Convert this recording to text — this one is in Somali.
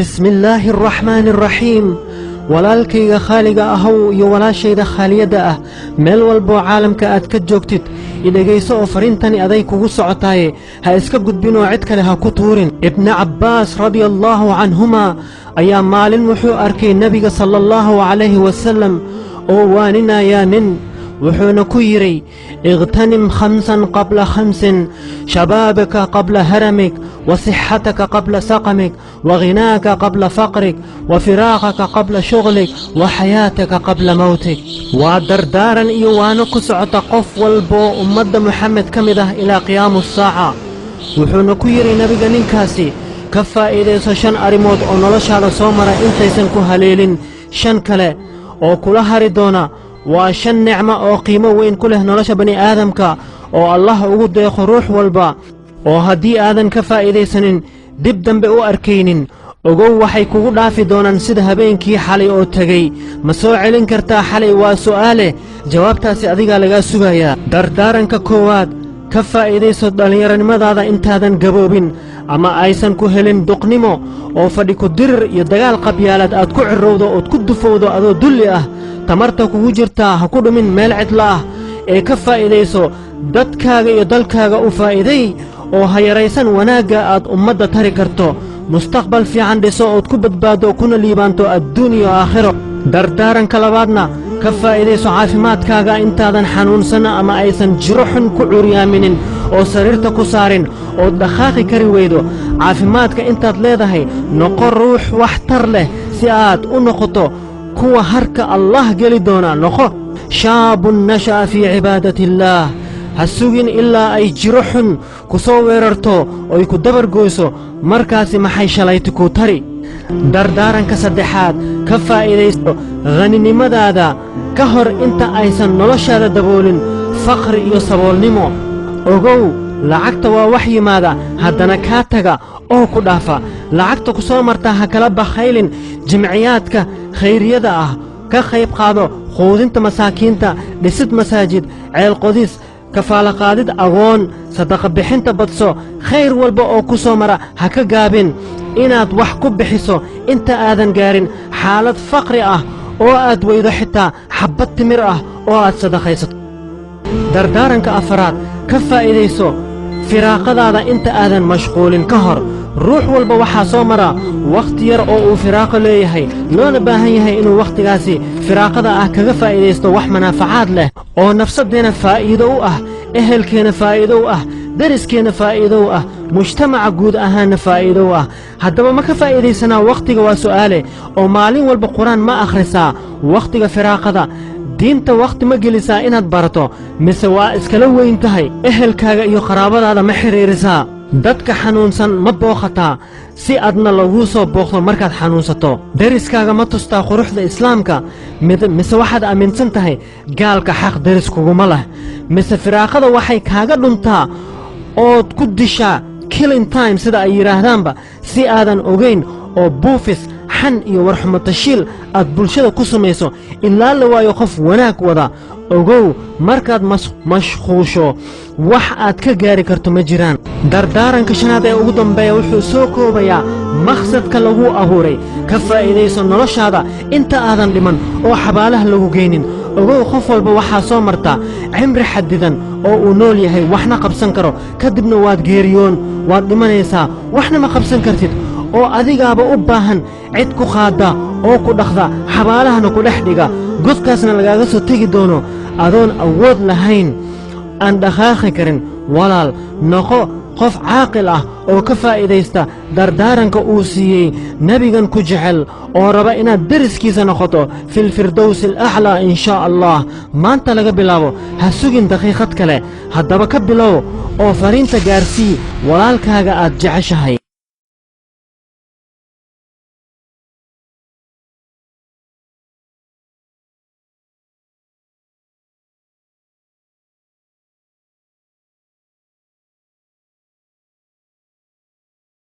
بسم الله الرحمن الرحيم. walaalkayga khaaliga ahow iyo walaashayda khaaliyada ah meel walbo caalamka aad ka joogtid idagayso oo farintani aday kugu socotaaye ha iska gudbinoo cid kale ha ku tuurin. ibn cabbaas radiyallahu canhuma ayaa maalin wuxuu arkay nebiga sallallahu calayhi wasallam oo waaninayaa nin wuxuuna ku yidhi اغتنم خمسا قبل خمس شبابك قبل هرمك وصحتك قبل سقمك وغناك قبل فقرك وفراغك قبل شغلك وحياتك قبل موتك. ودردارا إيوانك سعط قف والبو أمد محمد كمده إلى قيام الساعة وحونا كيري نبيغا ننكاسي كفا إليسا شن أريمود أو نلش على صومرا إنتيسن كهليل شن كلا أو كلها ردونا وشن نعمة أو قيمة وين كله نلش بني آدمك أو الله أود يخو روح والبا أو هدي آدم كفائدة سنين دبدن بأو أركينين ogow waxay kugu dhaafi doonaan sida habeenkii xalay oo tagay ma soo celin kartaa xalay waa su'aale jawaabtaasi adiga laga sugayaa. dardaaranka koowaad ka faa'iidayso dhallinyaronimadaada intaadan gaboobin ama aysan ku helin duqnimo oo fadhi ku dirir iyo dagaal qabyaalad aad ku cirowdo ood ku dufowdo adoo dulli ah. tamarta kugu jirtaa ha ku dhumin meel cidla ah ee ka faa'iidayso dadkaaga iyo dalkaaga u faa'iiday oo ha yaraysan wanaagga aad ummadda tari karto. mustaqbal fiican dhiso ood ku badbaado kuna liibaanto adduun iyo aakhiro. dardaaranka labaadna ka faa'iidayso caafimaadkaaga intaadan xanuunsan ama aysan jiro xun ku curyaaminin oo sariirta ku saarin ood dhaqaaqi kari weydo. caafimaadka intaad leedahay noqo ruux wax tar leh si aad u noqoto kuwa harka allah geli doona. noqo shaabun nasha'a fii cibaadati illaah. ha sugin ilaa ay jiro xun ku soo weerarto oy ku dabar goyso markaasi maxay shalayta kuu tari. dardaaranka saddexaad ka faa'iidayso haninimadaada ka hor inta aysan noloshaada daboolin faqri iyo saboolnimo. ogow lacagta waa wax yimaada haddana kaa taga oo ku dhaafa. lacagta ku soo marta ha kala bakhaylin jimciyaadka khayriyada ah. ka qayb qaado quudinta masaakiinta, dhisid masaajid, ceel qodis, kafaala qaadid agoon, sadaqa bixinta badso. khayr walba oo ku soo mara ha ka gaabin inaad wax ku bixiso inta aadan gaarin xaalad faqri ah oo aad weydo xitaa xabbad timir ah oo aad sadaqaysato. dardaaranka afaraad ka faa'iidayso firaaqadaada inta aadan mashquulin ka hor. ruux walba waxaa soo mara wakhti yar oo uu firaaqo leeyahay loona baahan yahay inuu wakhtigaasi firaaqada ah kaga faa'iidaysto wax manaafacaad leh oo nafsaddeena faa'iido u ah, ehelkeena faa'iido u ah, deriskeena faa'iido u ah, mujtamaca guud ahaanna faa'iido u ah. haddaba ma ka faa'iidaysanaa wakhtiga waa su'aale oo maalin walba qur-aan ma akhrisaa wakhtiga firaaqada. diinta wakhti ma gelisaa inaad barato mise waa iskala weyn tahay. ehelkaaga iyo qaraabadaada ma xidhiirisaa. dadka xanuunsan ma booqataa si adna laguu soo booqdo markaad xanuunsato. deriskaaga ma tustaa quruxda islaamka mise waxaad aaminsan tahay gaalka xaq deris kuguma leh. mise firaaqada waxay kaaga dhuntaa ood ku dishaa killing time sida ay yidhaahdaanba si aadan ogayn oo buufis xan iyo warxumo tashiil aad bulshada ku samayso ilaa la waayo qof wanaag wada. ogow markaad mashquusho wax aad ka gaari karto ma jiraan. dardaaranka shanaad ee ugu dambeeya wuxuu soo koobayaa maqsadka laguu abuuray. ka faa'iidayso noloshaada inta aadan dhiman oo xabaalaha lagu geynin. ogow qof walba waxaa soo marta cimri xadidan oo uu nool yahay waxna qabsan karo kadibna waad geeriyoon waad dhimanaysaa waxna ma qabsan kartid oo adigaaba u baahan cid ku qaada oo ku dhaqda xabaalahana ku dhex dhiga. godkaasna lagaaga soo tegi doono adoon awood lahayn aan dhaqaaqi karin. walaal noqo qof caaqil ah oo ka faa'iidaysta dardaaranka uu siiyey nebigan ku jecel oo raba inaad deriskiisa noqoto filfirdowsi alaclaa in shaa allah. maanta laga bilaabo ha sugin daqiiqad kale. haddaba ka bilow oo fariinta gaarsii walaalkaaga aad jeceshahay.